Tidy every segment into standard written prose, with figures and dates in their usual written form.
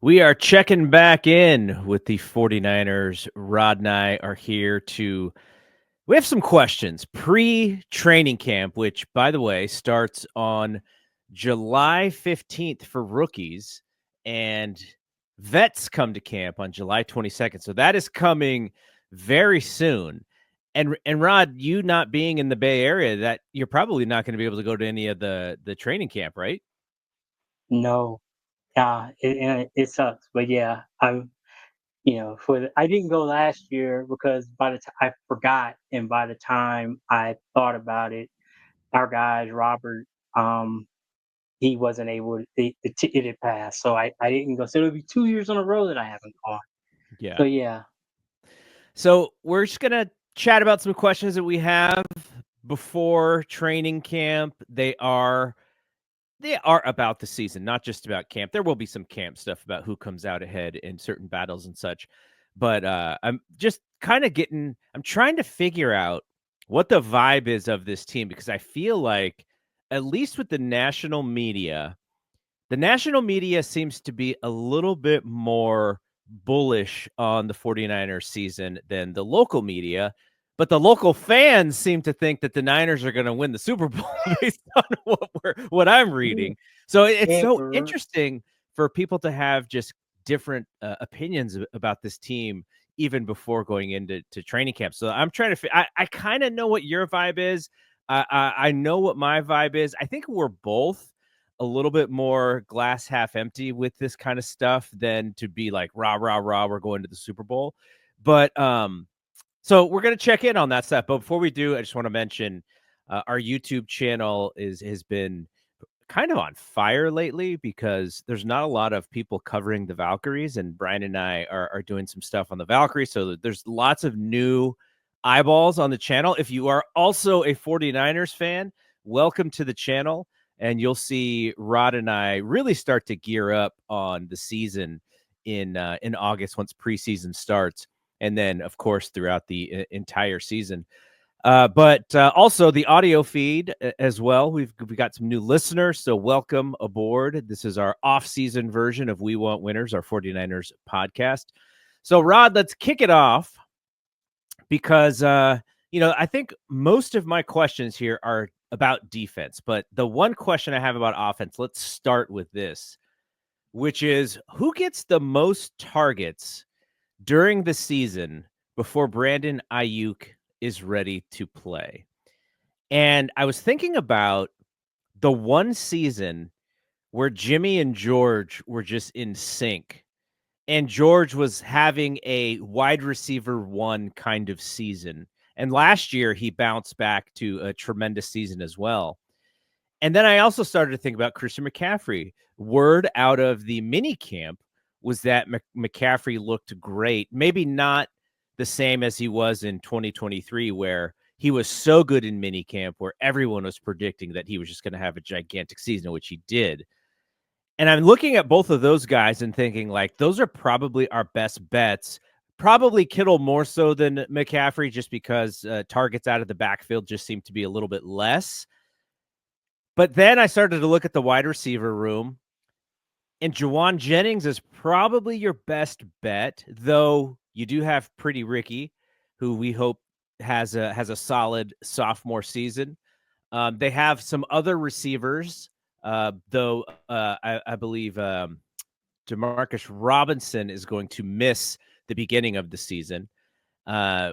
We are checking back in with the 49ers. Rod and I are here we have some questions. Pre-training camp, which, by the way, starts on July 15th for rookies, and vets come to camp on July 22nd. So that is coming very soon. And Rod, you not being in the Bay Area, that you're probably not going to be able to go to any of the training camp, right? No, it sucks, but yeah, I didn't go last year because by the time I forgot, and by the time I thought about it, our guys, Robert, um, he wasn't able to, it had passed, so I didn't go. So it'll be 2 years in a row that I haven't gone. Yeah. So yeah, So we're just gonna chat about some questions that we have before training camp. They are about the season, not just about camp. There will be some camp stuff about who comes out ahead in certain battles and such. But I'm just I'm trying to figure out what the vibe is of this team because I feel like, at least with the national media seems to be a little bit more bullish on the 49ers season than the local media, but the local fans seem to think that the Niners are going to win the Super Bowl based on what I'm yeah, reading. So it's yeah, so interesting for people to have just different opinions about this team even before going into training camp. So I'm trying to I kind of know what your vibe is. I know what my vibe is. I think we're both a little bit more glass half empty with this kind of stuff than to be like rah rah rah, we're going to the Super Bowl. But so we're gonna check in on that stuff. But before we do, I just want to mention our YouTube channel has been kind of on fire lately because there's not a lot of people covering the Valkyries, and Brian and I are doing some stuff on the Valkyries. So there's lots of new eyeballs on the channel. If you are also a 49ers fan, welcome to the channel. And you'll see Rod and I really start to gear up on the season in August once preseason starts, and then of course throughout the entire season. But also the audio feed as well. We got some new listeners, so welcome aboard. This is our off-season version of We Want Winners, our 49ers podcast. So, Rod, let's kick it off because, I think most of my questions here are about defense. But the one question I have about offense, let's start with this, which is who gets the most targets during the season before Brandon Aiyuk is ready to play? And I was thinking about the one season where Jimmy and George were just in sync, and George was having a wide receiver one kind of season. And last year he bounced back to a tremendous season as well. And then I also started to think about Christian McCaffrey. Word out of the mini camp was that McCaffrey looked great. Maybe not the same as he was in 2023, where he was so good in mini camp, where everyone was predicting that he was just going to have a gigantic season, which he did. And I'm looking at both of those guys and thinking, like, those are probably our best bets. Probably Kittle more so than McCaffrey, just because targets out of the backfield just seem to be a little bit less. But then I started to look at the wide receiver room, and Juwan Jennings is probably your best bet, though you do have Pretty Ricky, who we hope has a solid sophomore season. They have some other receivers, though I believe Demarcus Robinson is going to miss the beginning of the season.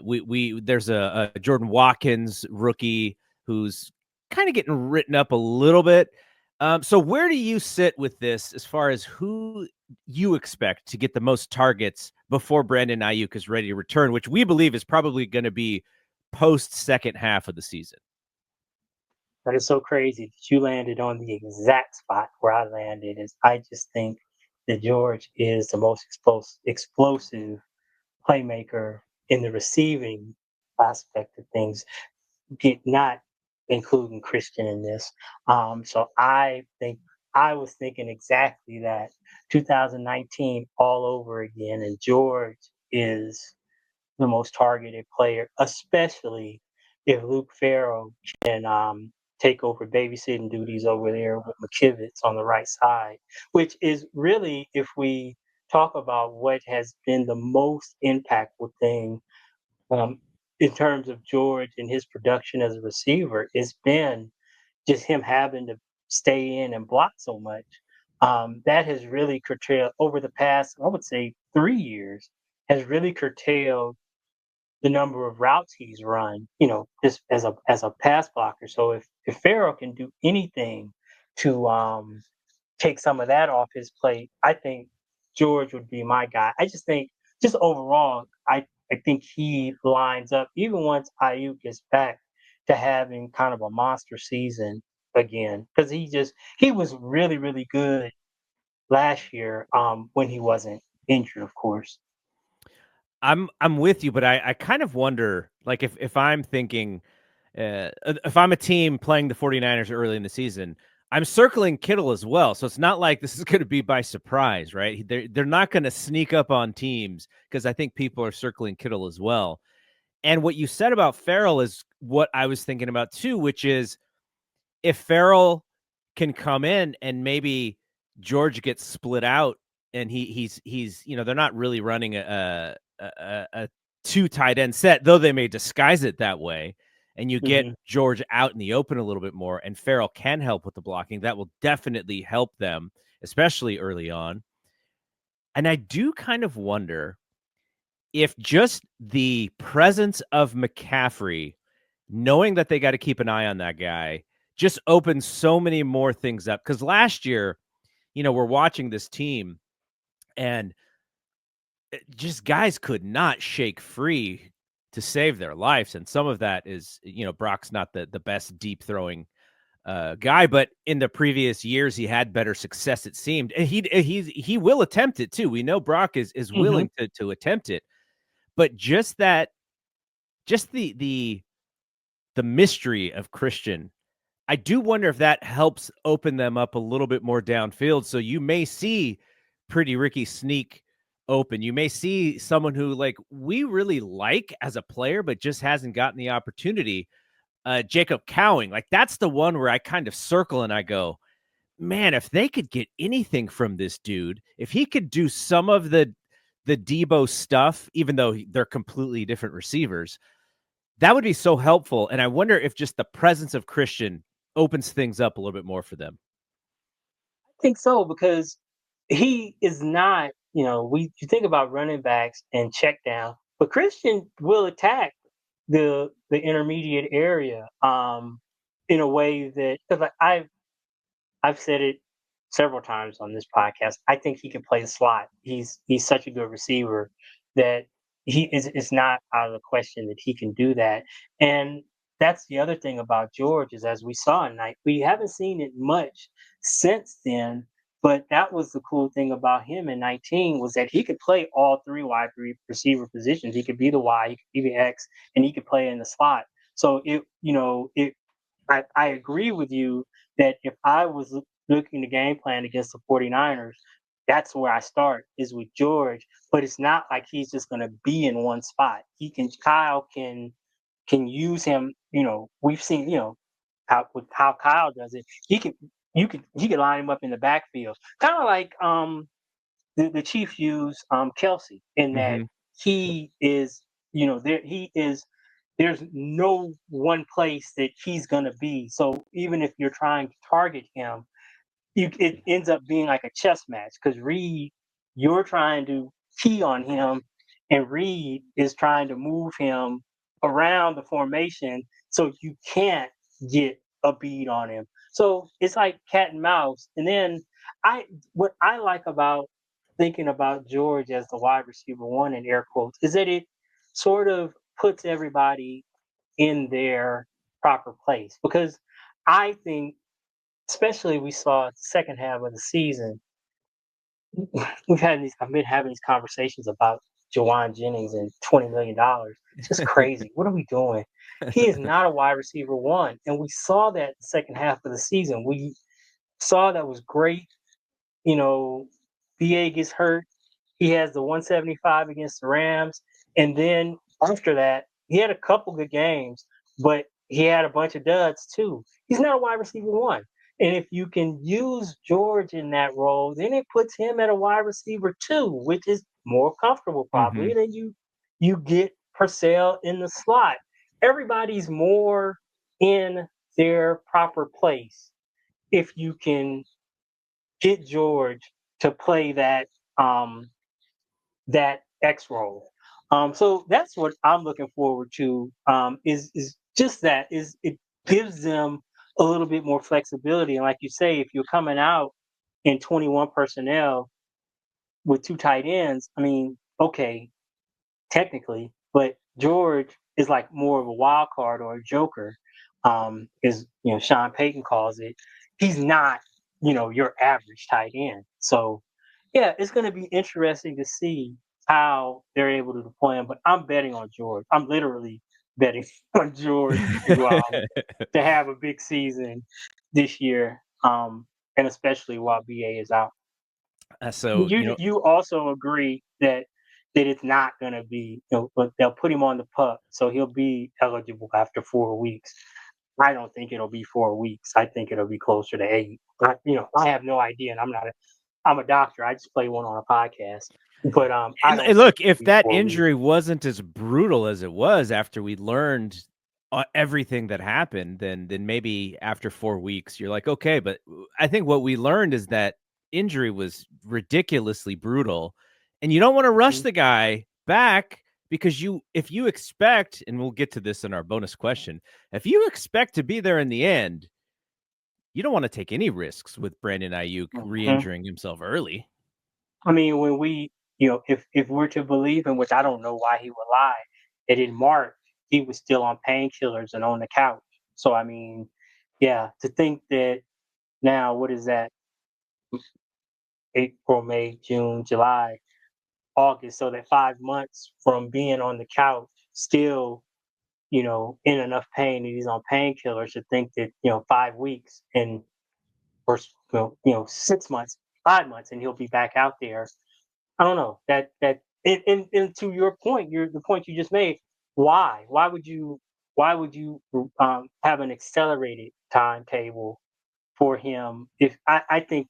We there's a Jordan Watkins rookie who's kind of getting written up a little bit. So where do you sit with this as far as who you expect to get the most targets before Brandon Aiyuk is ready to return, which we believe is probably going to be post second half of the season? that is so crazy that you landed on the exact spot where I landed. Is I just think that George is the most explosive playmaker in the receiving aspect of things, not including Christian in this. So I think I was thinking exactly that 2019 all over again, and George is the most targeted player, especially if Luke Farrell can take over babysitting duties over there with McKivitz on the right side, which is really, if we talk about what has been the most impactful thing um, in terms of George and his production as a receiver, it's been just him having to stay in and block so much. That has really curtailed over the past, I would say, 3 years, has really curtailed the number of routes he's run, just as a pass blocker. So if Farrell can do anything to take some of that off his plate, I think George would be my guy. I just think, just overall, I think he lines up even once Ayuk gets back to having kind of a monster season again because he was really really good last year when he wasn't injured, of course. I'm with you, but I kind of wonder, like, if I'm thinking, if I'm a team playing the 49ers early in the season, I'm circling Kittle as well. So it's not like this is going to be by surprise, right? They're not going to sneak up on teams because I think people are circling Kittle as well. And what you said about Farrell is what I was thinking about too, which is if Farrell can come in and maybe George gets split out and he's they're not really running a two tight end set, though they may disguise it that way, and you get Hmm. George out in the open a little bit more, and Farrell can help with the blocking. That will definitely help them, especially early on. And I do kind of wonder if just the presence of McCaffrey, knowing that they got to keep an eye on that guy, just opens so many more things up. Because last year, we're watching this team and just guys could not shake free to save their lives. And some of that is, Brock's not the best deep throwing guy, but in the previous years, he had better success, it seemed. And he will attempt it too. We know Brock is Hmm. willing to attempt it, but just the mystery of Christian, I do wonder if that helps open them up a little bit more downfield. So you may see Pretty Ricky sneak open. You may see someone who, like, we really like as a player, but just hasn't gotten the opportunity. Jacob Cowing, like, that's the one where I kind of circle and I go, man, if they could get anything from this dude, if he could do some of the Debo stuff, even though they're completely different receivers, that would be so helpful. And I wonder if just the presence of Christian opens things up a little bit more for them. I think so because he is not, you think about running backs and check down, but Christian will attack the intermediate area in a way that because I've said it several times on this podcast. I think he can play the slot. He's such a good receiver that he is it's not out of the question that he can do that. And that's the other thing about George is as we saw tonight, we haven't seen it much since then. But that was the cool thing about him in 19 was that he could play all three receiver positions. He could be the Y, he could be the X, and he could play in the slot. So I agree with you that if I was looking to game plan against the 49ers, that's where I start is with George. But it's not like he's just going to be in one spot. Kyle can use him. We've seen how Kyle does it. He could line him up in the backfield, kind of like the Chiefs use Kelsey in that Mm-hmm. he is there's no one place that he's gonna be. So even if you're trying to target him, it ends up being like a chess match because Reed, you're trying to key on him, and Reed is trying to move him around the formation so you can't get a beat on him. So it's like cat and mouse. And then what I like about thinking about George as the wide receiver one in air quotes is that it sort of puts everybody in their proper place because I think especially we saw second half of the season. I've been having these conversations about Jawan Jennings and $20 million. It's just crazy. What are we doing? He is not a wide receiver one, and we saw that the second half of the season. We saw that was great. You know, BA gets hurt. He has the 175 against the Rams, and then after that, he had a couple good games, but he had a bunch of duds too. He's not a wide receiver one. And if you can use George in that role, then it puts him at a wide receiver too, which is more comfortable probably. Mhm. And then you get Purcell in the slot. Everybody's more in their proper place if you can get George to play that X role. So that's what I'm looking forward to. Is just that is it gives them a little bit more flexibility. And like you say, if you're coming out in 21 personnel with two tight ends, I mean, okay, technically, but George is like more of a wild card or a joker, is Sean Payton calls it. He's not, your average tight end. So yeah, it's gonna be interesting to see how they're able to deploy him. But I'm betting on George. I'm literally betting on George to have a big season this year. And especially while BA is out. So, You also agree that it's not going to be, but they'll put him on the pup, so he'll be eligible after 4 weeks. I don't think it'll be 4 weeks. I think it'll be closer to 8. I have no idea, and I'm a doctor. I just play one on a podcast, but I don't and think look, it'll if be that 4 weeks. injury wasn't as brutal as it was after we learned everything that happened, then maybe after 4 weeks you're like, okay. But I think what we learned is that injury was ridiculously brutal, and you don't want to rush Mhm. the guy back because if you expect, and we'll get to this in our bonus question, if you expect to be there in the end, you don't want to take any risks with Brandon Aiyuk Mhm. re-injuring himself early. I mean, when if we're to believe, in which I don't know why he would lie, that in March he was still on painkillers and on the couch. So I mean, yeah, to think that now, what is that? April, May, June, July, August. So that 5 months from being on the couch, still, in enough pain, and he's on painkillers, to think that 5 weeks and or 6 months, 5 months, and he'll be back out there. I don't know and to your point, the point you just made. Why would you have an accelerated timetable for him? If I think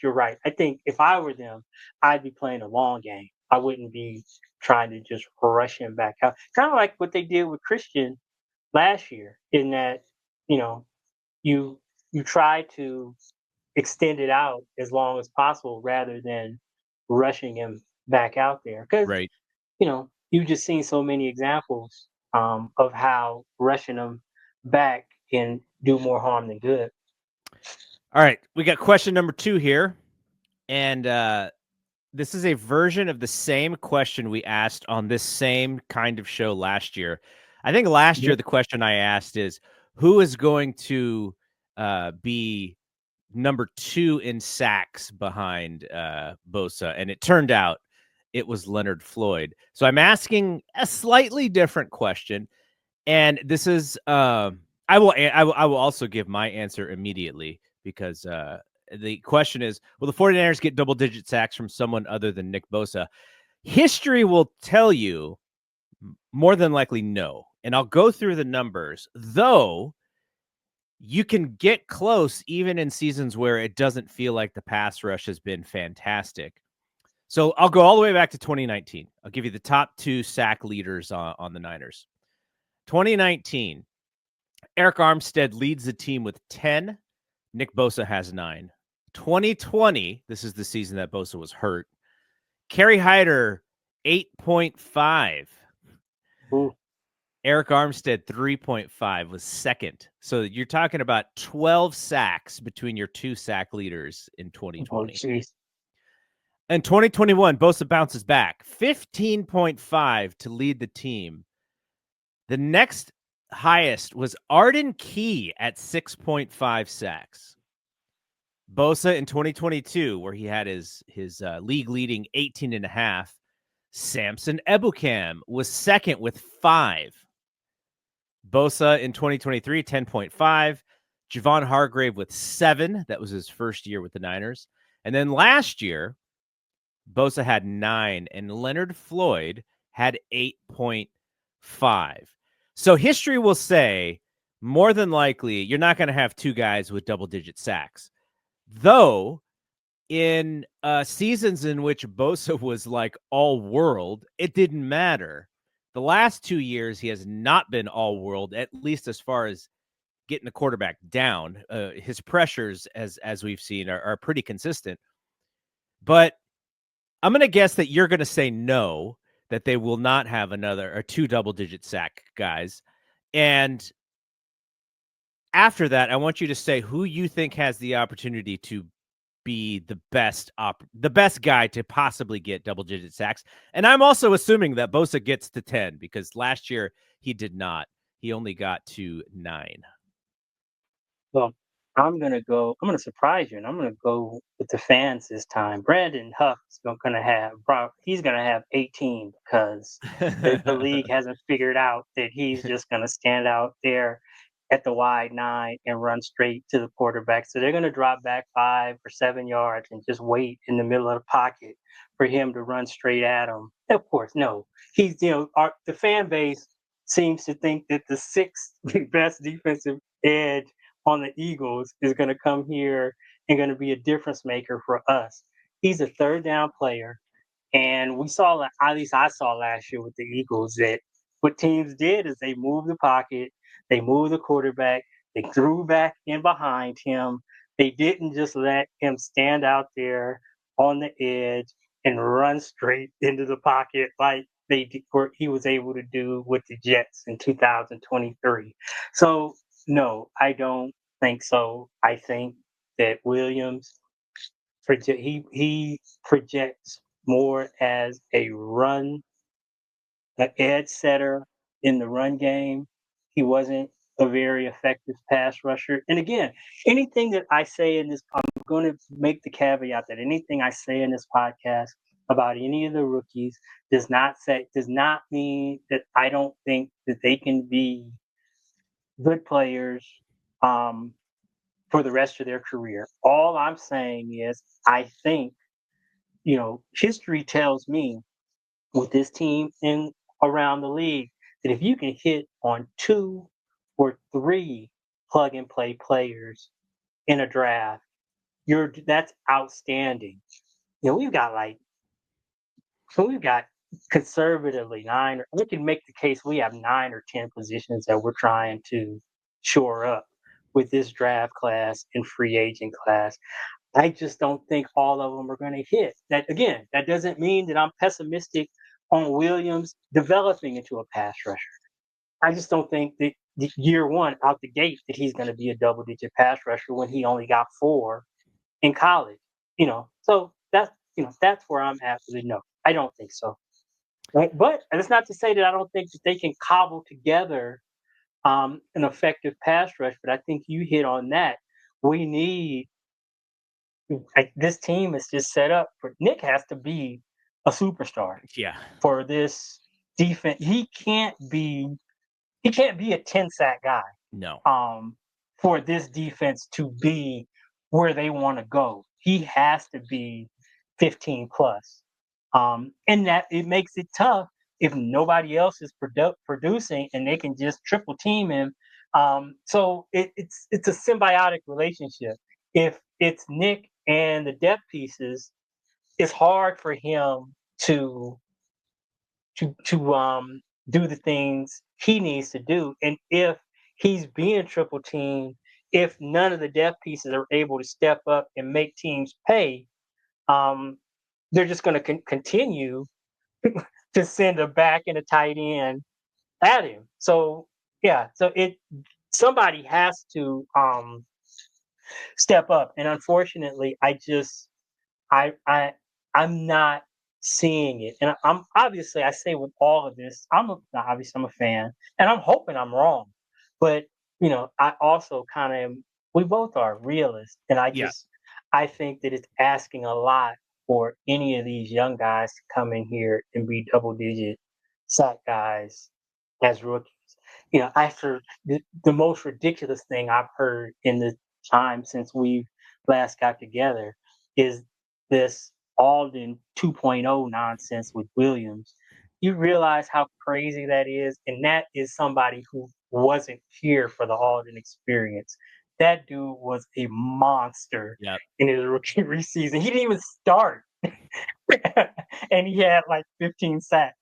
you're right. I think if I were them, I'd be playing a long game. I wouldn't be trying to just rush him back out. Kind of like what they did with Christian last year, in that you know you you try to extend it out as long as possible rather than rushing him back out there, because Right. you've just seen so many examples of how rushing them back can do more harm than good. All right, we got question number 2 here, and this is a version of the same question we asked on this same kind of show last year. I think last year Mhm. the question I asked is, who is going to be number 2 in sacks behind Bosa? And it turned out it was Leonard Floyd. So I'm asking a slightly different question, and this is I will also give my answer immediately, because the question is, will the 49ers get double-digit sacks from someone other than Nick Bosa? History will tell you more than likely no. And I'll go through the numbers, though you can get close even in seasons where it doesn't feel like the pass rush has been fantastic. So I'll go all the way back to 2019. I'll give you the top 2 sack leaders on the Niners. 2019, Eric Armstead leads the team with 10. Nick Bosa has 9. 2020, this is the season that Bosa was hurt. Kerry Hyder, 8.5. Ooh, Eric Armstead, 3.5, was second. So you're talking about 12 sacks between your 2 sack leaders in oh, 2020. jeez. In 2021, Bosa bounces back, 15.5 to lead the team. The next highest was Arden Key at 6.5 sacks. Bosa in 2022, where he had his league leading 18.5. Samson Ebukam was second with 5. Bosa in 2023, 10.5. Javon Hargrave with 7. That was his first year with the Niners. And then last year, Bosa had 9, and Leonard Floyd had 8.5. So history will say more than likely, you're not going to have two guys with double-digit sacks. Though, in seasons in which Bosa was like all-world, it didn't matter. The last 2 years, he has not been all-world, at least as far as getting the quarterback down. His pressures, as we've seen, are pretty consistent. But I'm going to guess that you're going to say no, that they will not have another or two double-digit sack guys. And after that, I want you to say who you think has the opportunity to be the best guy to possibly get double-digit sacks. And I'm also assuming that Bosa gets to 10 because last year he did not. He only got to 9. Well, I'm gonna surprise you, and I'm gonna go with the fans this time. Brandon Huff's gonna have he's gonna have 18 because the league hasn't figured out that he's just gonna stand out there at the wide 9 and run straight to the quarterback. So they're gonna drop back 5 or 7 yards and just wait in the middle of the pocket for him to run straight at him. Of course, no. He's the fan base seems to think that the sixth best defensive edge on the Eagles is going to come here and going to be a difference maker for us. He's a third down player. And we saw, at least I saw last year with the Eagles, that what teams did is they moved the pocket, they moved the quarterback, they threw back in behind him. They didn't just let him stand out there on the edge and run straight into the pocket like he was able to do with the Jets in 2023. So no, I don't think so. I think that Williams he projects more as an edge setter in the run game. He wasn't a very effective pass rusher. And again, anything that I say in this, I'm going to make the caveat that anything I say in this podcast about any of the rookies does not mean that I don't think that they can be good players for the rest of their career. All I'm saying is I think, history tells me with this team in around the league that if you can hit on 2 or 3 plug and play players in a draft, that's outstanding. We've got conservatively 9, or we can make the case we have 9 or 10 positions that we're trying to shore up with this draft class and free agent class. I just don't think all of them are going to hit. That doesn't mean that I'm pessimistic on Williams developing into a pass rusher. I just don't think that year one out the gate that he's going to be a double-digit pass rusher when he only got 4 in college. So that's where I'm at with it. No, I don't think so. Right? But it's not to say that I don't think that they can cobble together an effective pass rush. But I think you hit on that. We need this team is just set up for Nick has to be a superstar. Yeah. For this defense, he can't be a 10 sack guy. No. For this defense to be where they want to go, he has to be 15 plus. And that it makes it tough if nobody else is producing and they can just triple team him. So it's a symbiotic relationship. If it's Nick and the depth pieces, it's hard for him to do the things he needs to do. And if he's being triple teamed, if none of the depth pieces are able to step up and make teams pay, they're just going to continue to send a back and a tight end at him. So yeah, somebody has to step up. And unfortunately, I I'm not seeing it. And I'm obviously I say with all of this, I'm a fan, and I'm hoping I'm wrong. But I also kind of we both are realists, and I think that it's asking a lot for any of these young guys to come in here and be double digit sack guys as rookies. After the most ridiculous thing I've heard in the time since we last got together is this Alden 2.0 nonsense with Williams. You realize how crazy that is, and that is somebody who wasn't here for the Alden experience. That dude was a monster Yep. in his rookie season. He didn't even start, and he had like 15 sacks.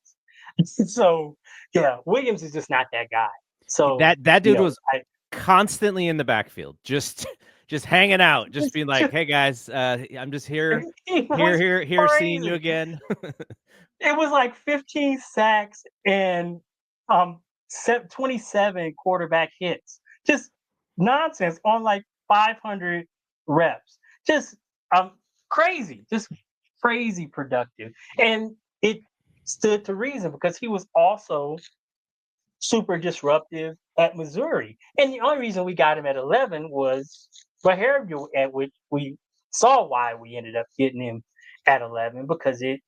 So yeah, Williams is just not that guy. So That dude was I constantly in the backfield, just hanging out, just being like, just "Hey guys, I'm just here, it was seeing you crazy. again." It was like 15 sacks and 27 quarterback hits. Just nonsense on like 500 reps. Just crazy. Just crazy productive. And it stood to reason because he was also super disruptive at Missouri. And the only reason we got him at 11 was behavior, at which we saw why we ended up getting him at 11 because it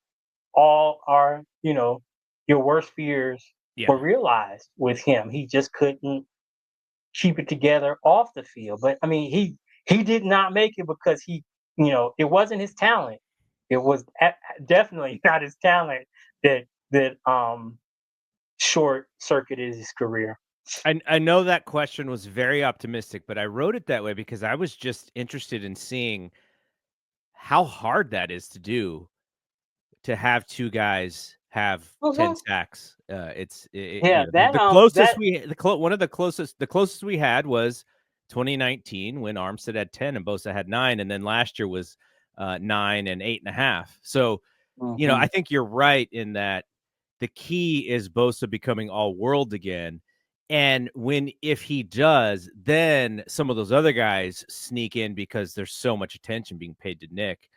all our, your worst fears Yeah. were realized with him. He just couldn't keep it together off the field. But I mean, he did not make it because it wasn't his talent. It was definitely not his talent that short circuited his career. I know that question was very optimistic, but I wrote it that way because I was just interested in seeing how hard that is to do, to have 2 guys have 10 Mhm. sacks. Yeah, The closest the closest we had was 2019 when Armstead had 10 and Bosa had 9, and then last year was 9 and 8.5. So, I Mhm. think you're right in that the key is Bosa becoming all world again. And if he does, then some of those other guys sneak in because there's so much attention being paid to Nick.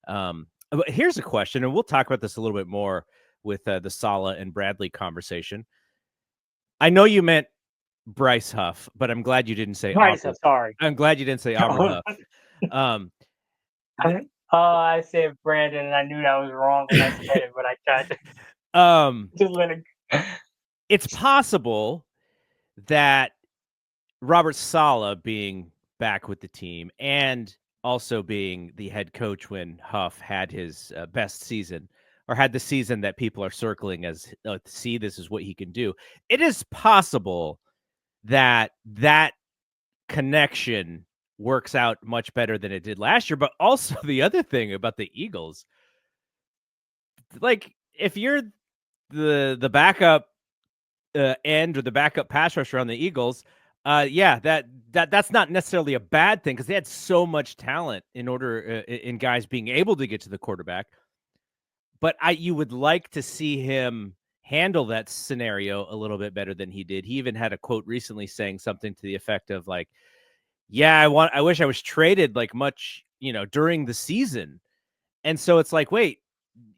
But here's a question, and we'll talk about this a little bit more with the Saleh and Bradley conversation. I know you meant Bryce Huff, but I'm glad you didn't say Right, so Auburn. sorry. I'm glad you didn't say Auburn Huff. Um, I said Brandon, and I knew that was wrong when I said it, but I tried to um, just let it. it's possible that Robert Saleh being back with the team and also being the head coach when Huff had his best season, or had the season that people are circling as, see, this is what he can do. It is possible that connection works out much better than it did last year. But also the other thing about the Eagles, like if you're the backup end or the backup pass rusher on the Eagles, yeah, that's not necessarily a bad thing because they had so much talent in order in guys being able to get to the quarterback. But you would like to see him handle that scenario a little bit better than he did. He even had a quote recently saying something to the effect of like, "Yeah, I wish I was traded like much, during the season." And so it's like, wait,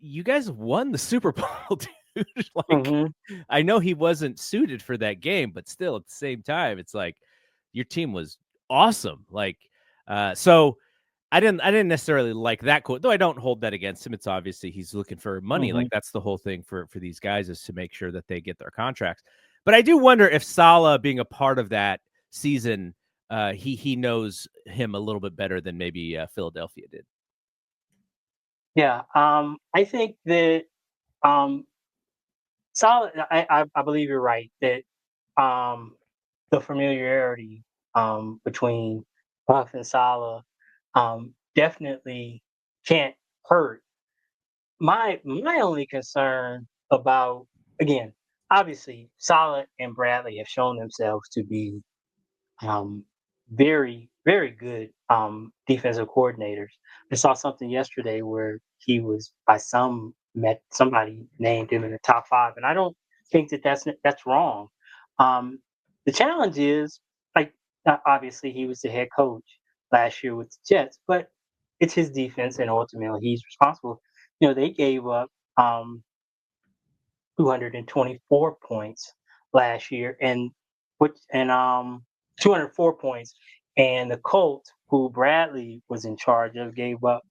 you guys won the Super Bowl, dude. Like, Mhm. I know he wasn't suited for that game, but still at the same time, it's like your team was awesome. Like, so I didn't necessarily like that quote, though I don't hold that against him. It's obviously he's looking for money. Like Mhm. that's the whole thing for these guys, is to make sure that they get their contracts. But I do wonder if Saleh being a part of that season, he knows him a little bit better than maybe Philadelphia did. Yeah, I think that um, solid. I believe you're right that um, the familiarity between Buff and Salah definitely can't hurt. My only concern about, again, obviously Salah and Bradley have shown themselves to be um, very, very good defensive coordinators. I saw something yesterday where he was by somebody named him in the top 5, and I don't think that that's wrong. Um, the challenge is like obviously he was the head coach last year with the Jets, but it's his defense, and ultimately he's responsible. They gave up um, 224 points last year, and 204 points. And the Colts, who Bradley was in charge of, gave up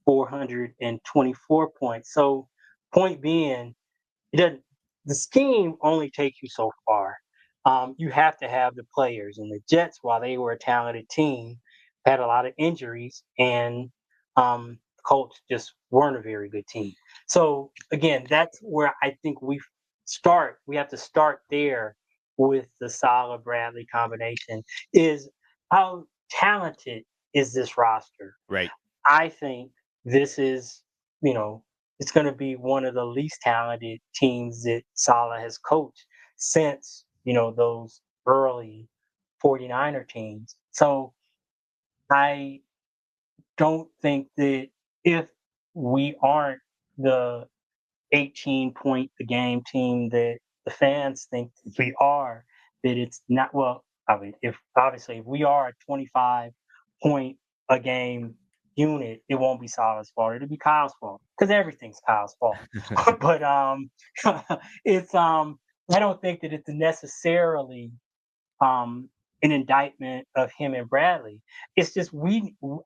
424 points. So, point being, it doesn't, the scheme only takes you so far. You have to have the players, and the Jets, while they were a talented team, had a lot of injuries, and the Colts just weren't a very good team. So again, that's where I think we have to start there with the Saleh Bradley combination is how talented is this roster? Right. I think this is, you know, it's going to be one of the least talented teams that Saleh has coached since, those early 49er teams. So I don't think that if we aren't the 18 point a game team that the fans think we are, that it's not. Well, I mean, if we are a 25 point a game unit, it won't be Salah's fault. It'll be Kyle's fault because everything's Kyle's fault. But it's I don't think that it's necessarily um, an indictment of him and Bradley. It's just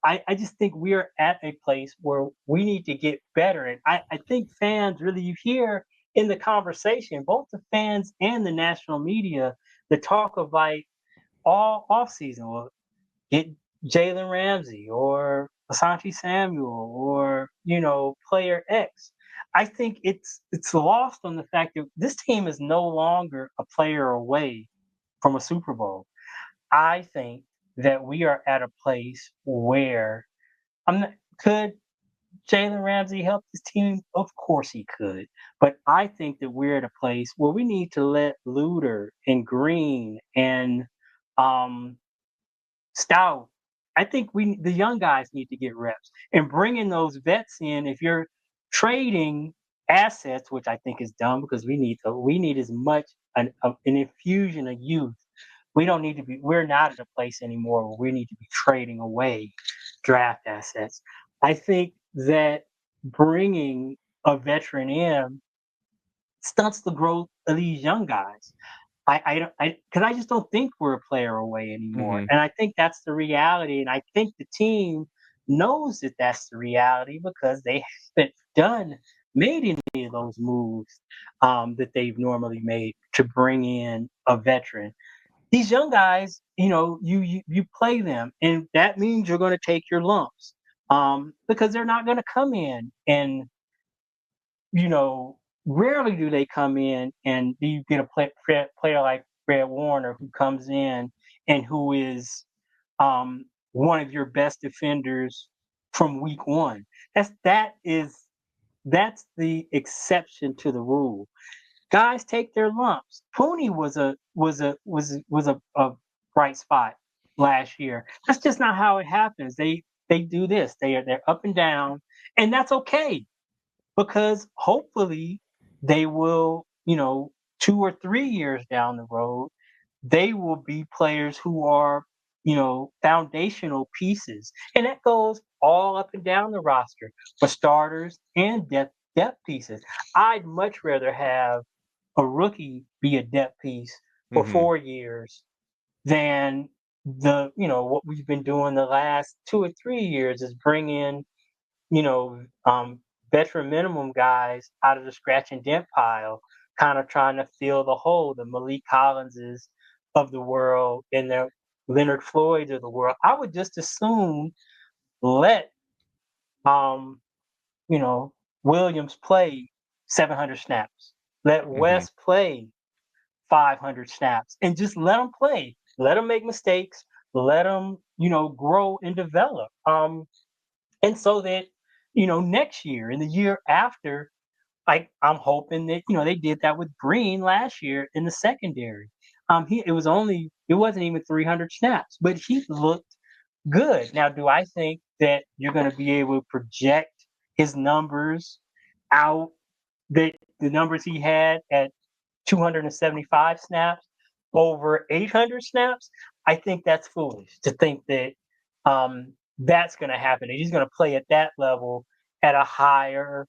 I just think we're at a place where we need to get better. And I think fans really, you hear in the conversation, both the fans and the national media, the talk of like all off season, well, get Jalen Ramsey or Asante Samuel or, player X. I think it's lost on the fact that this team is no longer a player away from a Super Bowl. I think that we are at a place where I'm not, could Jalen Ramsey help this team? Of course he could. But I think that we're at a place where we need to let Luter and Green and um, Stout. I think the young guys need to get reps and bringing those vets in. If you're trading assets, which I think is dumb because we need as much an infusion of youth. We don't need to be. We're not at a place anymore where we need to be trading away draft assets. I think that bringing a veteran in stunts the growth of these young guys. Because I just don't think we're a player away anymore, Hmm. and I think that's the reality. And I think the team knows that that's the reality because they haven't made any of those moves that they've normally made to bring in a veteran. These young guys, you play them, and that means you're going to take your lumps because they're not going to come in and rarely do they come in and you get a player like Fred Warner who comes in and who is one of your best defenders from week one. That's the exception to the rule. Guys take their lumps. Pooney was a bright spot last year. That's just not how it happens. They do this. They're up and down, and that's okay because hopefully they will, 2 or 3 years down the road, they will be players who are, foundational pieces. And that goes all up and down the roster for starters and depth pieces. I'd much rather have a rookie be a depth piece for Hmm. 4 years than what we've been doing the last 2 or 3 years is bring in you know, um, veteran minimum guys out of the scratch and dent pile, kind of trying to fill the hole, the Malik Collinses of the world and the Leonard Floyds of the world. I would just assume let um, you know, Williams play 700 snaps. Let Hmm. West play 500 snaps and just let them play. Let them make mistakes. Let them, grow and develop. And so that, next year and the year after, I'm hoping that, they did that with Green last year in the secondary. It wasn't even 300 snaps, but he looked good. Now, do I think that you're going to be able to project his numbers out, that the numbers he had at 275 snaps over 800 snaps? I think that's foolish to think that that's going to happen. And he's going to play at that level at a higher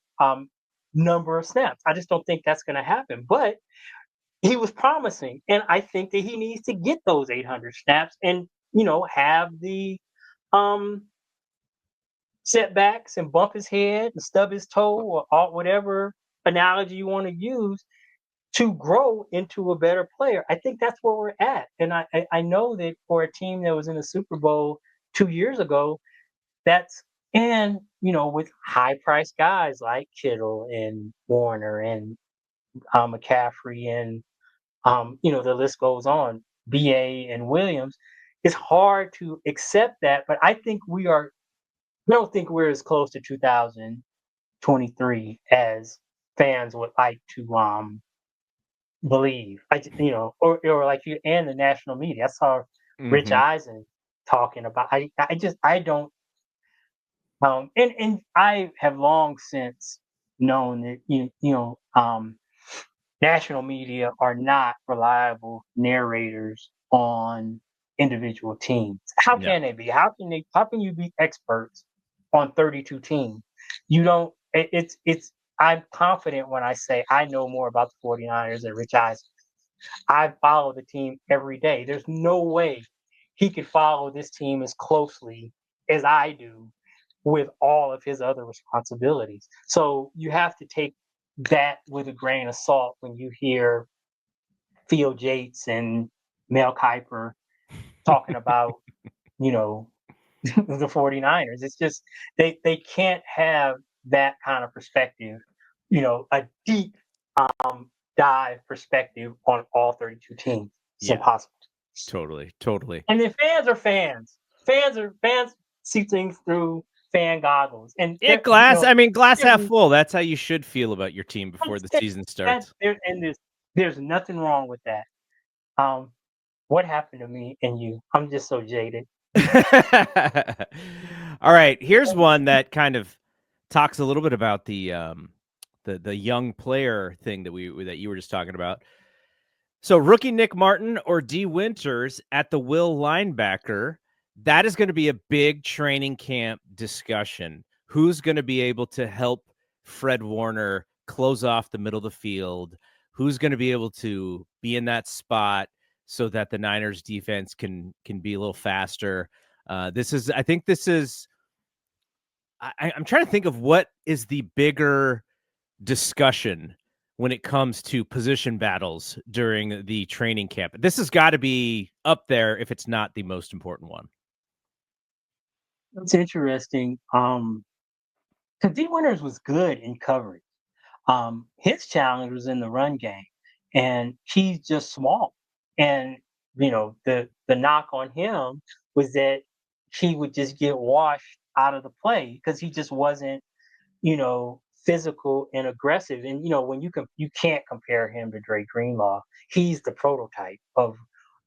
number of snaps. I just don't think that's going to happen. But he was promising, and I think that he needs to get those 800 snaps and have the um, setbacks and bump his head and stub his toe or whatever analogy you want to use to grow into a better player. I think that's where we're at. And I know that for a team that was in the Super Bowl 2 years ago, that's and with high priced guys like Kittle and Warner and McCaffrey and The list goes on. BA and Williams. It's hard to accept that, but I think we are. I don't think we're as close to 2023 as fans would like to believe. Or like you and the national media. I saw Rich Mm-hmm. Eisen talking about. I don't. And I have long since known that national media are not reliable narrators on individual teams. How No. can they be? How can you be experts on 32 teams? You don't it's I'm confident when I say I know more about the 49ers than Rich Eisen. I follow the team every day. There's no way he could follow this team as closely as I do with all of his other responsibilities. So you have to take that with a grain of salt when you hear Theo Yates and Mel Kiper talking about, you know, the 49ers. It's just they can't have that kind of perspective, a deep dive perspective on all 32 teams. It's Yeah. impossible. Totally. And then fans are fans. Fans see things through fan goggles. And Yeah, glass half full. That's how you should feel about your team before the season starts. there's nothing wrong with that. What happened to me and you? I'm just so jaded. All right, here's one that kind of talks a little bit about the young player thing that you were just talking about. So rookie Nick Martin or D Winters at the will linebacker, that is going to be a big training camp discussion. Who's going to be able to help Fred Warner close off the middle of the field? Who's going to be able to be in that spot so that the Niners defense can be a little faster? I think this is I'm trying to think of what is the bigger discussion when it comes to position battles during the training camp. This has got to be up there if it's not the most important one. It's interesting. Because D Winters was good in coverage. His challenge was in the run game, and he's just small. And the knock on him was that he would just get washed out of the play because he just wasn't physical and aggressive. And when you can't compare him to Dre Greenlaw. He's the prototype of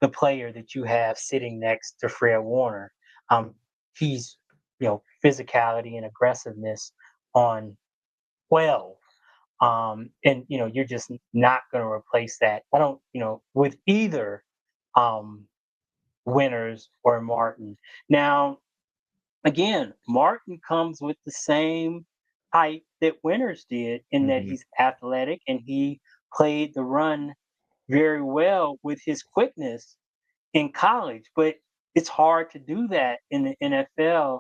the player that you have sitting next to Fred Warner. He's physicality and aggressiveness on 12. And you're just not going to replace that. I don't, with either um, Winters or Martin. Now, again, Martin comes with the same height that Winters did in that Mm-hmm. he's athletic and he played the run very well with his quickness in college. But it's hard to do that in the NFL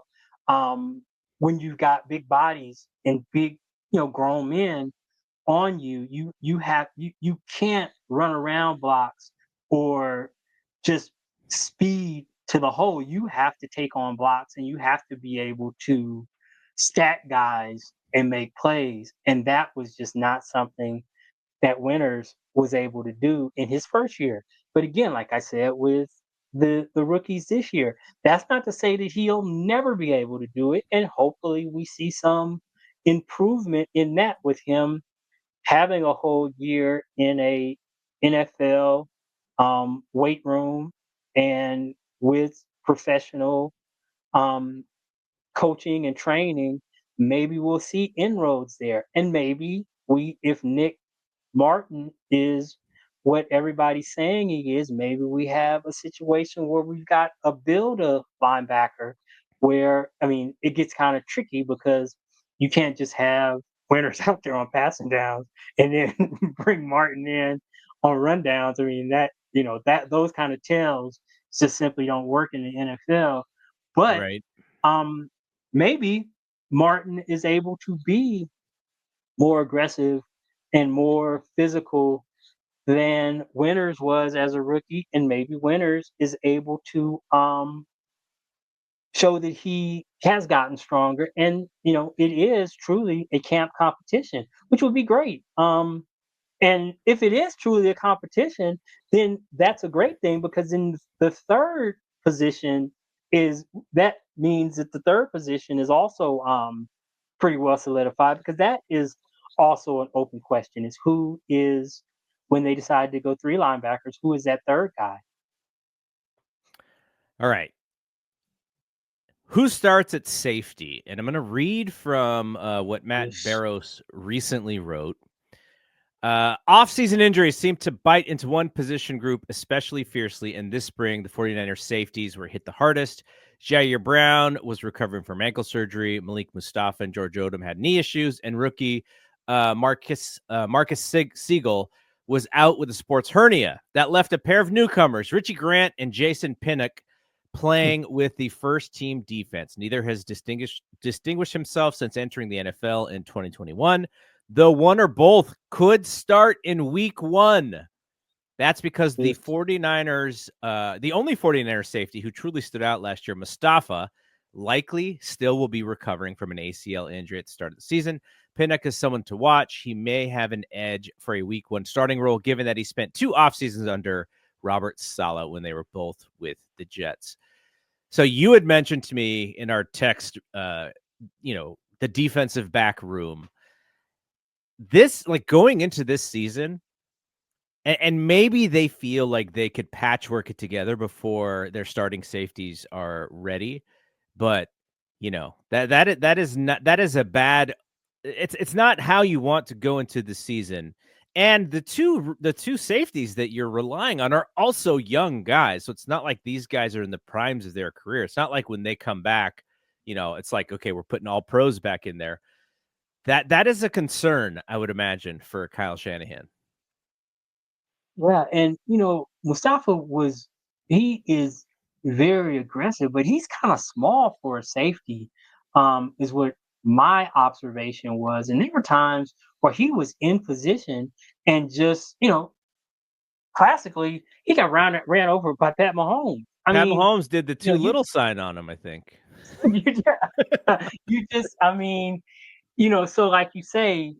when you've got big bodies and big, grown men on you. You can't run around blocks or just speed to the hole. You have to take on blocks and you have to be able to stack guys and make plays. And that was just not something that Winters was able to do in his first year. But again, like I said, with the rookies this year, that's not to say that he'll never be able to do it. And hopefully we see some improvement in that with him having a whole year in a NFL weight room and with professional um, coaching and training, maybe we'll see inroads there. And maybe if Nick Martin is what everybody's saying he is, maybe we have a situation where we've got a builder linebacker where, I mean, it gets kind of tricky because you can't just have Winters out there on passing downs and then bring Martin in on rundowns. I mean, that those kind of tails just simply don't work in the NFL. But Right. um, maybe Martin is able to be more aggressive and more physical than Winters was as a rookie, and maybe Winters is able to show that he has gotten stronger, and it is truly a camp competition, which would be great. And if it is truly a competition, then that's a great thing because in the third position is that means that the third position is also pretty well solidified because that is also an open question is who is when they decide to go three linebackers, who is that third guy? All right. Who starts at safety? And I'm going to read from what Matt Yes. Barrows recently wrote. Off-season injuries seem to bite into one position group especially fiercely, and this spring, the 49ers safeties were hit the hardest. Jair Brown was recovering from ankle surgery. Malik Mustafa and George Odom had knee issues, and rookie Marcus Siegel was out with a sports hernia. That left a pair of newcomers, Richie Grant and Jason Pinnock, playing with the first-team defense. Neither has distinguished himself since entering the NFL in 2021. Though one or both could start in week 1. That's because the 49ers, the only 49ers safety who truly stood out last year, Mustafa, likely still will be recovering from an ACL injury at the start of the season. Pinnock is someone to watch. He may have an edge for a week 1 starting role, given that he spent 2 off seasons under Robert Saleh when they were both with the Jets. So you had mentioned to me in our text, the defensive back room. This, like, going into this season, and maybe they feel like they could patchwork it together before their starting safeties are ready, but that is a bad. It's not how you want to go into the season. And the two safeties that you're relying on are also young guys, so it's not like these guys are in the primes of their career. It's not like when they come back, it's like, okay, we're putting all pros back in there. That is a concern, I would imagine, for Kyle Shanahan. Yeah, and Mustafa he is very aggressive, but he's kind of small for a safety, is what my observation was. And there were times where he was in position and just, classically, he got ran over by Pat Mahomes. I Pat mean, Mahomes did the too you little sign on him, I think. you just, I mean, so like you say,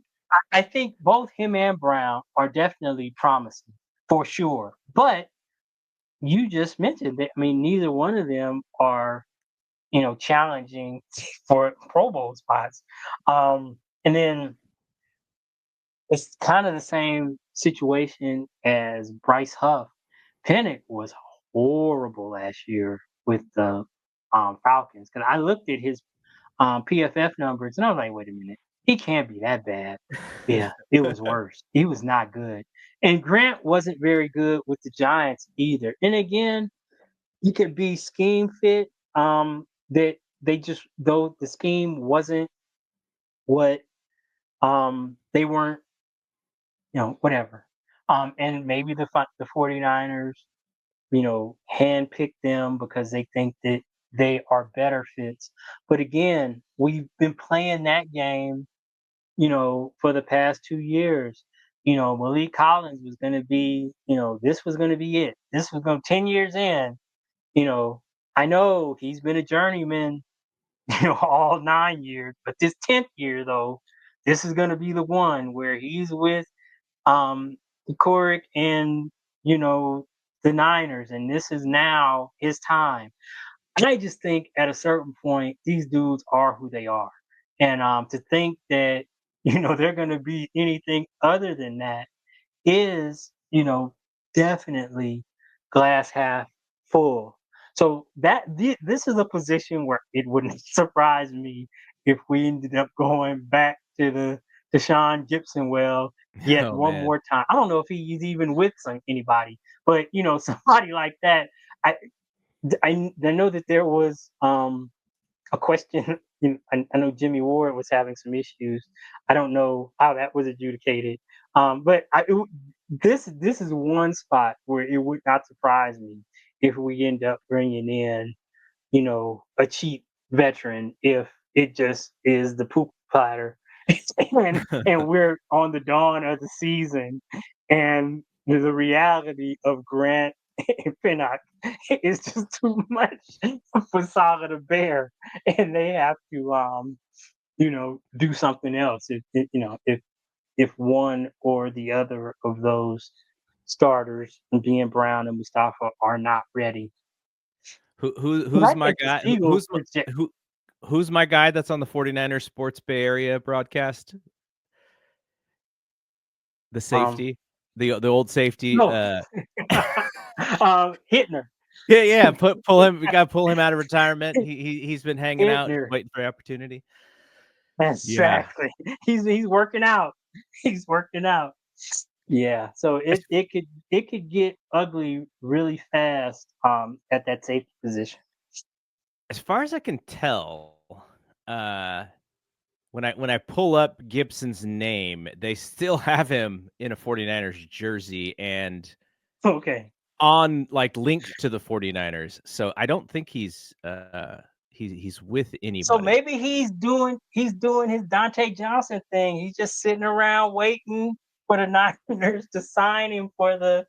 I think both him and Brown are definitely promising for sure. But you just mentioned that. I mean, neither one of them are, challenging for Pro Bowl spots. And then it's kind of the same situation as Bryce Huff. Pennick was horrible last year with the Falcons because I looked at his PFF numbers and I was like, wait a minute, he can't be that bad. Yeah, it was worse. He was not good. And Grant wasn't very good with the Giants either. And again, you could be scheme fit. That they just though the scheme wasn't what they weren't, whatever. And maybe the 49ers, handpick them because they think that they are better fits. But again, we've been playing that game, for the past 2 years. Malik Collins was going to be, this was going to be it. This was going 10 years in, you know, I know he's been a journeyman, all 9 years, but this 10th year though, this is going to be the one where he's with Corrick and the Niners, and this is now his time. I just think at a certain point, these dudes are who they are, and to think that they're going to be anything other than that is, definitely glass half full. So this is a position where it wouldn't surprise me if we ended up going back to the Deshaun Gibson well yet Oh, one man. more time. I don't know if he's even with anybody, but somebody like that. I I know that there was a question. I know Jimmy Ward was having some issues. I don't know how that was adjudicated. But this is one spot where it would not surprise me if we end up bringing in, a cheap veteran if it just is the poop platter, and we're on the dawn of the season, and the reality of Grant and Pinnock is just too much for Saga to bear, and they have to, do something else. If if one or the other of those starters, being Brown and Mustafa, are not ready. But Who's I my think the guy? Eagles project. Who's my guy that's on the 49ers Sports Bay Area broadcast? The Um, safety, the old safety. no, Hittner. Yeah. Pull him. We got to pull him out of retirement. He's been hanging out, Hittner. waiting for opportunity. Yeah. Exactly. He's working out. He's working out. Yeah. So As, it could get ugly really fast at that safety position. as far as I can tell, uh, when I pull up Gibson's name, they still have him in a 49ers jersey and Okay. on like linked to the 49ers. So I don't think he's with So anybody. maybe he's doing his Dante Johnson thing. He's just sitting around waiting for the Niners to sign him for the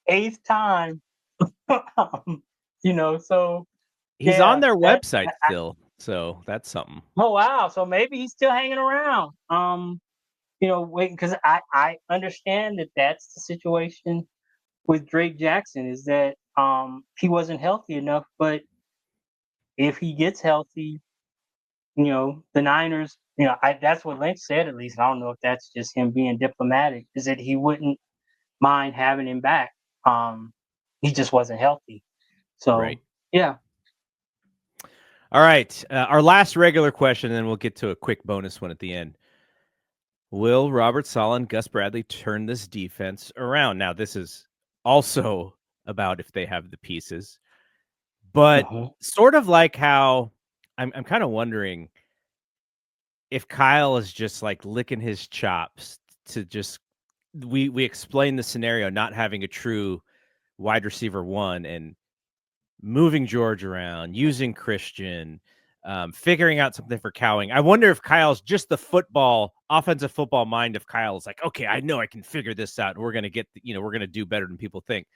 eighth time. So He's on yeah, their that website still, so that's something. oh wow. So maybe he's still hanging around. Waiting because I understand that that's the situation with Drake Jackson is that he wasn't healthy enough, but if he gets healthy, the Niners, that's what Lynch said at least. I don't know if that's just him being diplomatic, is that he wouldn't mind having him back. Um, he just wasn't healthy. Right. So yeah. All right. Our last regular question, and then we'll get to a quick bonus one at the end. Will Robert Saleh and Gus Bradley turn this defense around? Now, this is also about if they have the pieces, but Mhm. sort of like how I'm kind of wondering if Kyle is just like licking his chops to just we explain the scenario not having a true wide receiver one and moving George around, using Christian, figuring out something for Cowing. I wonder if Kyle's just the offensive football mind of Kyle is like, okay, I know I can figure this out. And we're going to we're going to do better than people think.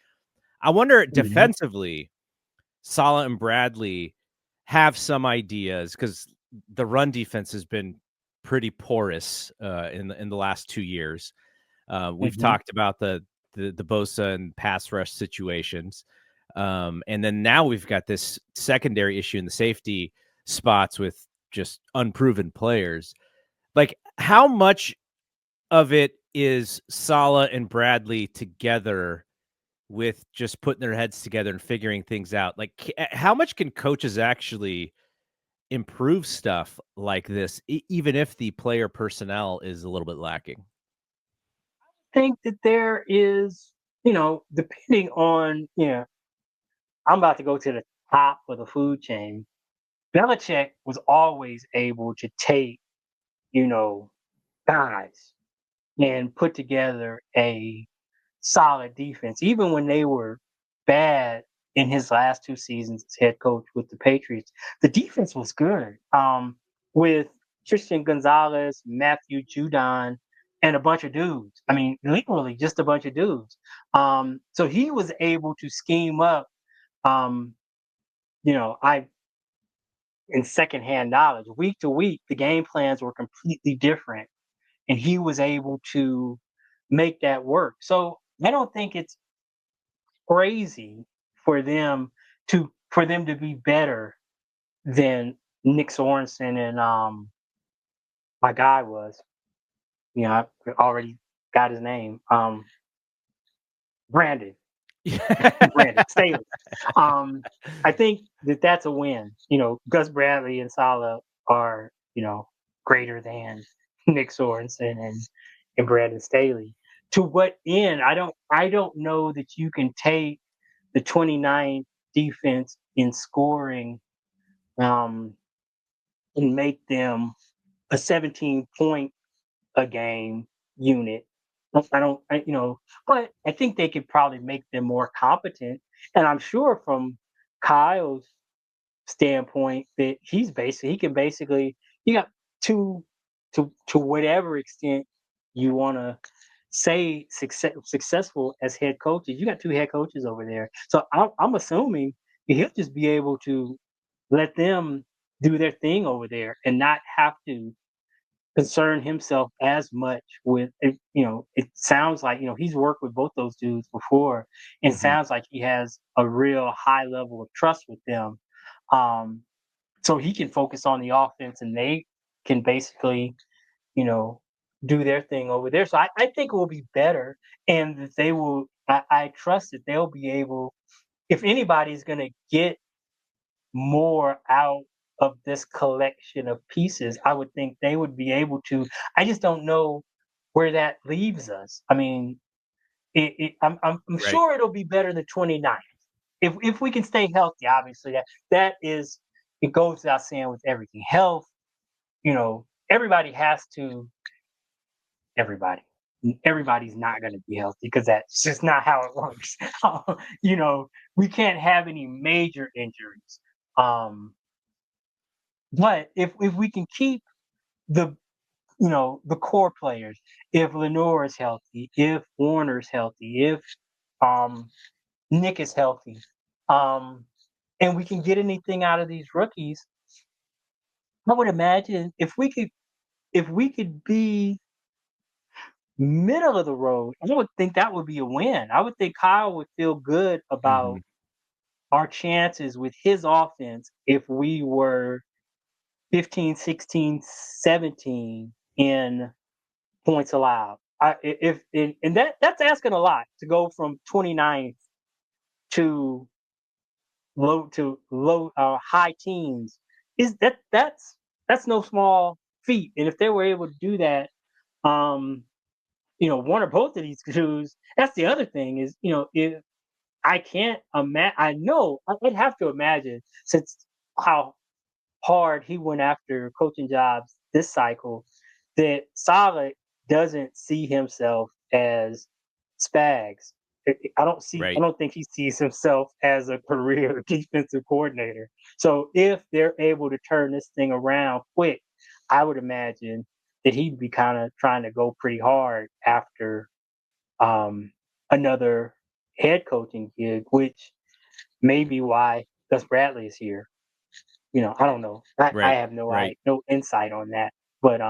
I wonder Mhm. defensively, Saleh and Bradley have some ideas because the run defense has been pretty porous in the last 2 years. We've Mhm. talked about the Bosa and pass rush situations. And then now we've got this secondary issue in the safety spots with just unproven players. Like, how much of it is Saleh and Bradley together with just putting their heads together and figuring things out? Like, how much can coaches actually improve stuff like this, even if the player personnel is a little bit lacking? Think that there is, depending on, I'm about to go to the top of the food chain. Belichick was always able to take, you know, guys and put together a solid defense, even when they were bad in his last two seasons as head coach with the Patriots. The defense was good. With Christian Gonzalez, Matthew Judon, and a bunch of dudes. I mean, literally just a bunch of dudes. So he was able to scheme up. Um, I in secondhand knowledge, week to week, the game plans were completely different, and he was able to make that work. So I don't think it's crazy for them to be better than Nick Sorensen and my guy was. I already got his name. Brandon. Brandon Staley. I think that that's a win. Gus Bradley and Saleh are greater than Nick Sorensen and Brandon Staley. To what end? I don't know that you can take the 29 defense in scoring um, and make them a 17 point a game unit. I don't, I, you know, but I think they could probably make them more competent. And I'm sure from Kyle's standpoint that he can basically, you got to whatever extent you want to say successful as head coaches. You got two head coaches over there, so I'm assuming he'll just be able to let them do their thing over there and not have to concern himself as much with it. It sounds like he's worked with both those dudes before, and Hmm. sounds like he has a real high level of trust with them. Um, so he can focus on the offense, and they can basically, you know, do their thing over there. So I think it will be better, and that they will. I trust that they'll be able. If anybody's going to get more out of this collection of pieces, I would think they would be able to. I just don't know where that leaves us. I mean, I'm Right. sure it'll be better than 29th. If we can stay healthy, obviously that is, it goes without saying with everything. Health, everybody has to. Everybody. Everybody's not going to be healthy because that's just not how it works. you know, we can't have any major injuries. Um, But if we can keep the the core players, if Lenore is healthy, if Warner's healthy, if um Nick is healthy, um, and we can get anything out of these rookies, I would imagine if we could be middle of the road, I would think that would be a win. I would think Kyle would feel good Hmm. about our chances with his offense if we were 15, 16, 17 in points allowed. If and that's asking a lot to go from 29th to low high teens. Is that's no small feat. And if they were able to do that, um, one or both of these dudes, that's the other thing is, if I can't imagine, I know I'd have to imagine since how hard he went after coaching jobs this cycle, that Saleh doesn't see himself as Spags. I Right. don't think he sees himself as a career defensive coordinator. So if they're able to turn this thing around quick, I would imagine that he'd be kind of trying to go pretty hard after um, another head coaching gig, which may be why Gus Bradley is here. I don't know. I Right. have Right. no insight on that, but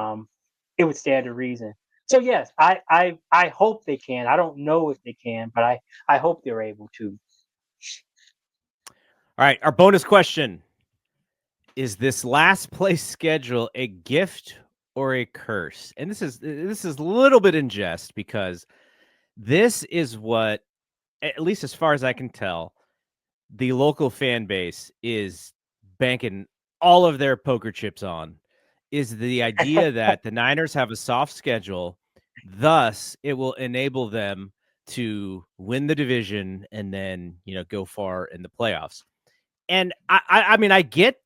it would stand to reason. So yes, I hope they can. I don't know if they can, but I hope they're able to. All right. Our bonus question: is this last place schedule a gift or a curse? And this is a little bit in jest because this is what, at least as far as I can tell, the local fan base is banking all of their poker chips on, is the idea that the Niners have a soft schedule, thus it will enable them to win the division and then, go far in the playoffs. And I mean, I get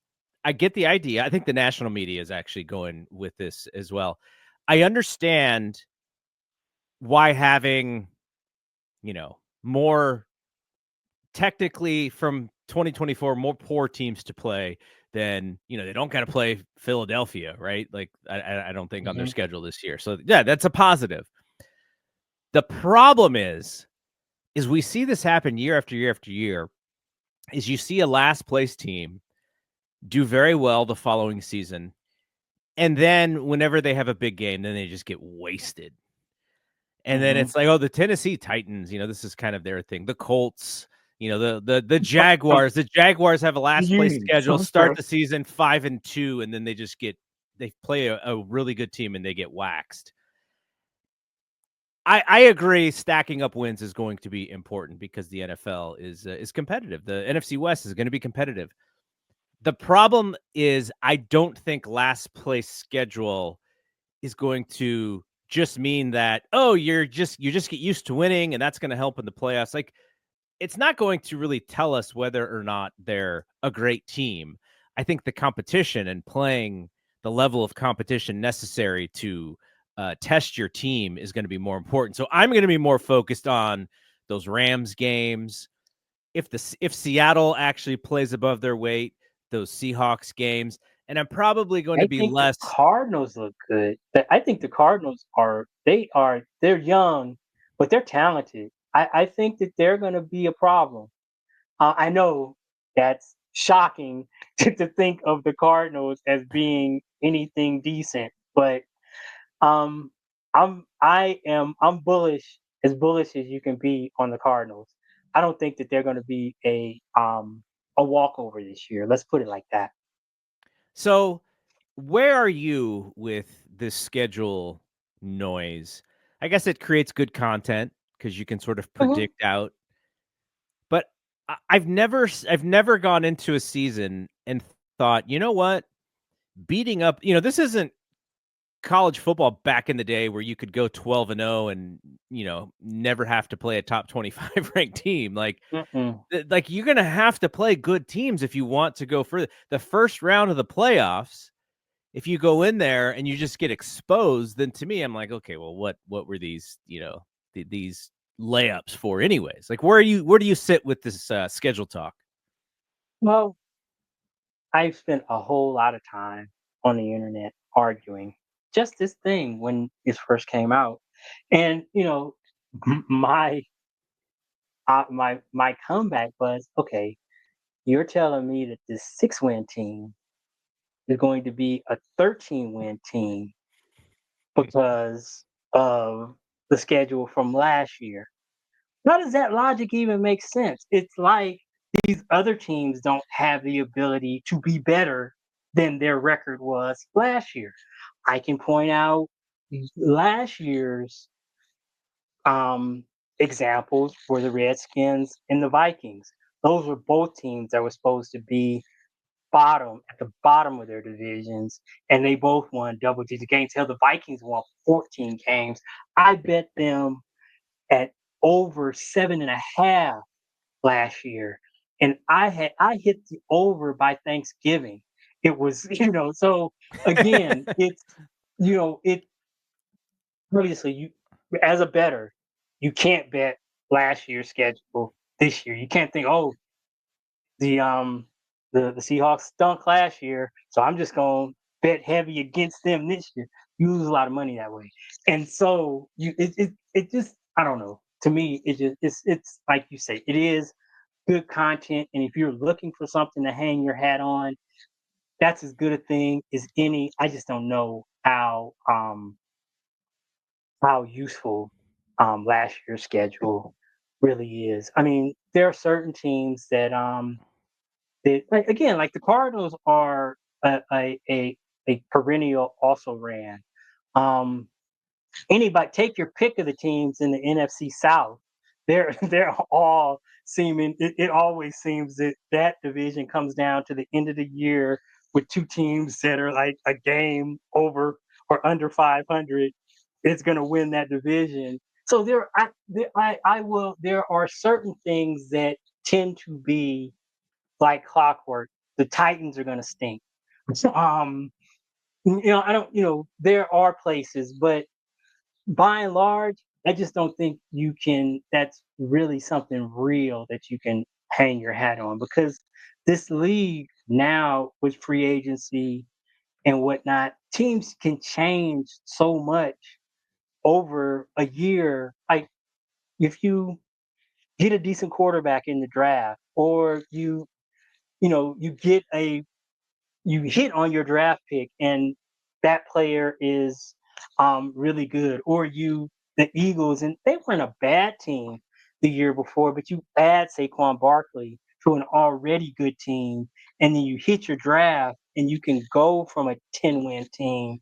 the idea. I think the national media is actually going with this as well. I understand why having, more technically from 2024, more poor teams to play than, they don't got to play Philadelphia, right? Like I don't think on their Mhm. schedule this year. So yeah, that's a positive. The problem is we see this happen year after year after year, is you see a last place team do very well the following season. And then whenever they have a big game, then they just get wasted. And then Mhm. it's like, oh, the Tennessee Titans, this is kind of their thing. The Colts, the Jaguars. The Jaguars have a last place schedule, start the season 5-2, and then they play a really good team and they get waxed. I agree. Stacking up wins is going to be important because the NFL is competitive. The NFC West is going to be competitive. The problem is, I don't think last place schedule is going to just mean that, oh, you just get used to winning and that's going to help in the playoffs. Like, it's not going to really tell us whether or not they're a great team. I think the competition and playing the level of competition necessary to test your team is going to be more important. So I'm going to be more focused on those Rams games. If Seattle actually plays above their weight, those Seahawks games, and I'm probably going to I be think the less. Cardinals look good. I think the Cardinals they're young, but they're talented. I think that they're going to be a problem. I know that's shocking to think of the Cardinals as being anything decent, but Um, I'm bullish, as bullish as you can be on the Cardinals. I don't think that they're going to be a walkover this year. Let's put it like that. So, where are you with this schedule noise? I guess it creates good content because you can sort of Mhm. predict out. But I've never gone into a season and thought, you know what, beating up, this isn't college football back in the day where you could go 12-0 and never have to play a top 25 ranked team. Mm-mm. Like you're gonna have to play good teams if you want to go further. The first round of the playoffs, if you go in there and you just get exposed, then to me, I'm like, okay, well, what were these, these layups for, anyways? Like, where do you sit with this schedule talk? Well, I've spent a whole lot of time on the internet arguing just this thing when it first came out, and my my comeback was okay. You're telling me that this 6-win team is going to be a 13-win team because of the schedule from last year. How does that logic even make sense? It's like these other teams don't have the ability to be better than their record was last year. I can point out last year's um, examples were the Redskins and the Vikings. Those were both teams that were supposed to be at the bottom of their divisions, and they both won double-digit games. Hell, the Vikings won 14 games. I bet them at over 7.5 last year, and I hit the over by Thanksgiving. It was so again, it's it obviously you as a better, you can't bet last year's schedule this year. You can't think, oh, the the Seahawks stunk last year, so I'm just gonna bet heavy against them this year. You lose a lot of money that way, and so it just I don't know. To me, it's like you say, it is good content, and if you're looking for something to hang your hat on, that's as good a thing as any. I just don't know how useful last year's schedule really is. I mean, there are certain teams that like again, like the Cardinals are a perennial also ran. Um, Anybody take your pick of the teams in the NFC South. They're all seeming. It always seems that that division comes down to the end of the year with two teams that are like a game over or under 500. It's going to win that division. So I will. There are certain things that tend to be like clockwork. The Titans are going to stink. Um, I don't. There are places, but by and large, I just don't think you can. That's really something real that you can hang your hat on because this league now with free agency and whatnot, teams can change so much over a year. Like if you get a decent quarterback in the draft, or you get you hit on your draft pick and that player is really good, or the Eagles, and they weren't a bad team the year before, but you add Saquon Barkley to an already good team, and then you hit your draft and you can go from a 10-win team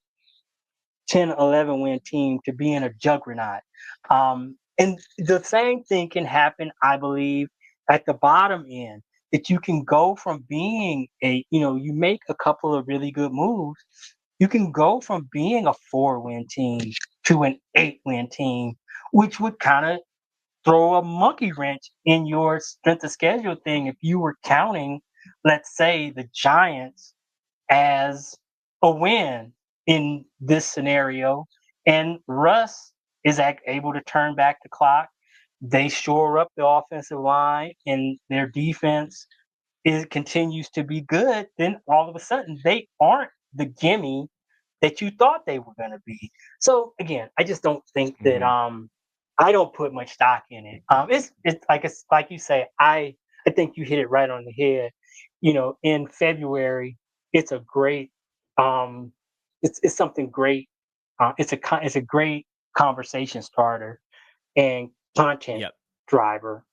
10, 11 win team to being a juggernaut. And the same thing can happen, I believe, at the bottom end, that you can go from being you make a couple of really good moves. You can go from being a 4-win team to an 8-win team, which would kind of throw a monkey wrench in your strength of schedule thing if you were counting, let's say, the Giants as a win in this scenario. And Russ is able to turn back the clock. They shore up the offensive line, and their defense continues to be good. Then all of a sudden, they aren't the gimme that you thought they were going to be. So again, I just don't think that Mhm. I don't put much stock in it. It's like you say. I think you hit it right on the head. In February, it's a great um, it's something great It's a great conversation starter and content Yep. driver.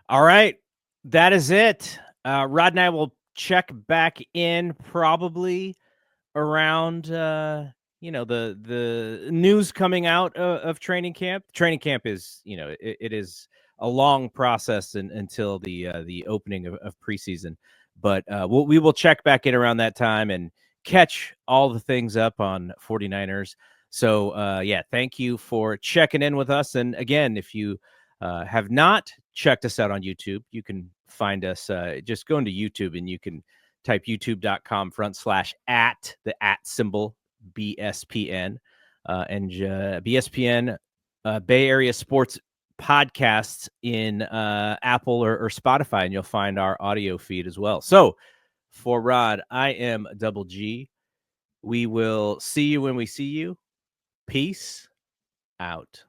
All right. That is it. Rod and I will check back in probably around the news coming out of training camp. Training camp is it is a long process until the opening of preseason, but we will check back in around that time and catch all the things up on 49ers. So thank you for checking in with us. And again, if you have not checked us out on YouTube, you can find us just go into YouTube and you can type youtube.com/at the @ symbol BSPN and BSPN Bay Area Sports Podcasts in Apple or Spotify, and you'll find our audio feed as well. So for Rod, I am Double G. We will see you when we see you. Peace out.